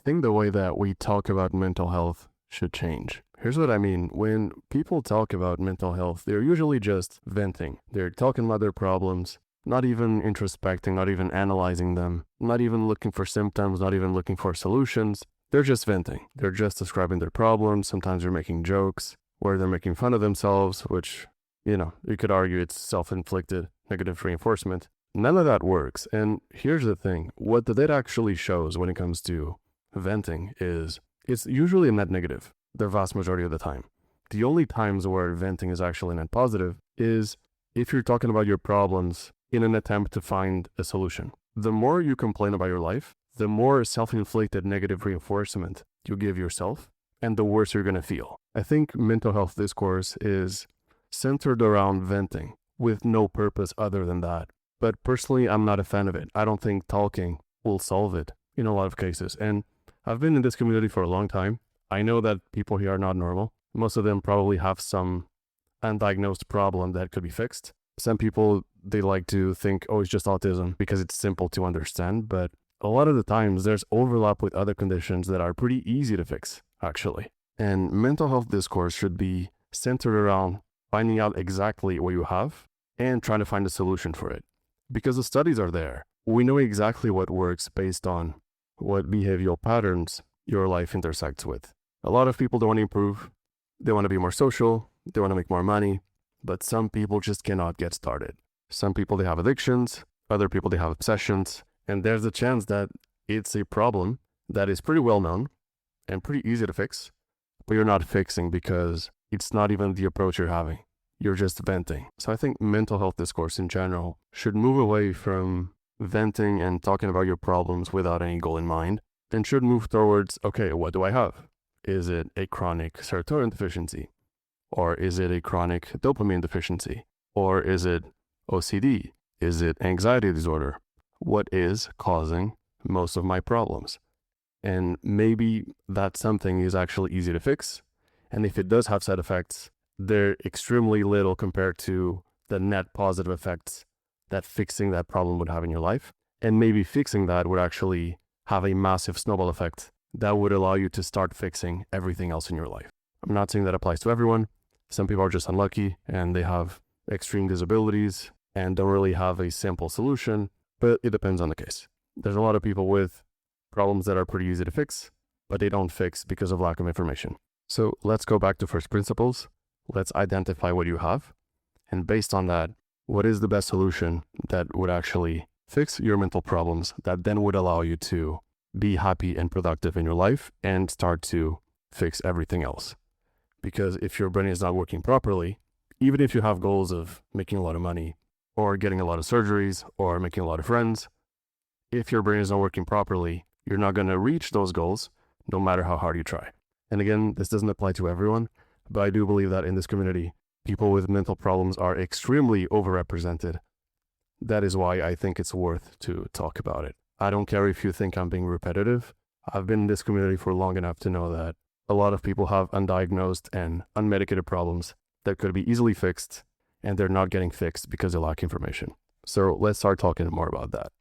think the way that we talk about mental health should change. Here's what I mean. When people talk about mental health, they're usually just venting. They're talking about their problems, not even introspecting, not even analyzing them, not even looking for symptoms, not even looking for solutions. They're just venting. They're just describing their problems. Sometimes they're making jokes where they're making fun of themselves, which, you could argue it's self-inflicted negative reinforcement. None of that works. And here's the thing. What the data actually shows when it comes to venting is it's usually a net negative the vast majority of the time. The only times where venting is actually net positive is if you're talking about your problems in an attempt to find a solution. The more you complain about your life, the more self-inflicted negative reinforcement you give yourself, and the worse you're going to feel. I think mental health discourse is centered around venting with no purpose other than that. But personally, I'm not a fan of it. I don't think talking will solve it in a lot of cases. And I've been in this community for a long time. I know that people here are not normal. Most of them probably have some undiagnosed problem that could be fixed. Some people, they like to think, oh, it's just autism because it's simple to understand. But a lot of the times there's overlap with other conditions that are pretty easy to fix, actually. And mental health discourse should be centered around finding out exactly what you have and trying to find a solution for it. Because the studies are there. We know exactly what works based on what behavioral patterns your life intersects with. A lot of people don't want to improve. They want to be more social. They want to make more money. But some people just cannot get started. Some people, they have addictions. Other people, they have obsessions. And there's a chance that it's a problem that is pretty well known and pretty easy to fix, but you're not fixing because it's not even the approach you're having. You're just venting. So I think mental health discourse in general should move away from venting and talking about your problems without any goal in mind, and should move towards, okay, what do I have? Is it a chronic serotonin deficiency? Or is it a chronic dopamine deficiency? Or is it OCD? Is it anxiety disorder? What is causing most of my problems? And maybe that something is actually easy to fix. And if it does have side effects, they're extremely little compared to the net positive effects that fixing that problem would have in your life. And maybe fixing that would actually have a massive snowball effect that would allow you to start fixing everything else in your life. I'm not saying that applies to everyone. Some people are just unlucky and they have extreme disabilities and don't really have a simple solution, but it depends on the case. There's a lot of people with problems that are pretty easy to fix, but they don't fix because of lack of information. So let's go back to first principles. Let's identify what you have. And based on that, what is the best solution that would actually fix your mental problems that then would allow you to be happy and productive in your life and start to fix everything else? Because if your brain is not working properly, even if you have goals of making a lot of money or getting a lot of surgeries or making a lot of friends, if your brain is not working properly, you're not going to reach those goals no matter how hard you try. And again, this doesn't apply to everyone, but I do believe that in this community, people with mental problems are extremely overrepresented. That is why I think it's worth to talk about it. I don't care if you think I'm being repetitive. I've been in this community for long enough to know that a lot of people have undiagnosed and unmedicated problems that could be easily fixed, and they're not getting fixed because they lack information. So let's start talking more about that.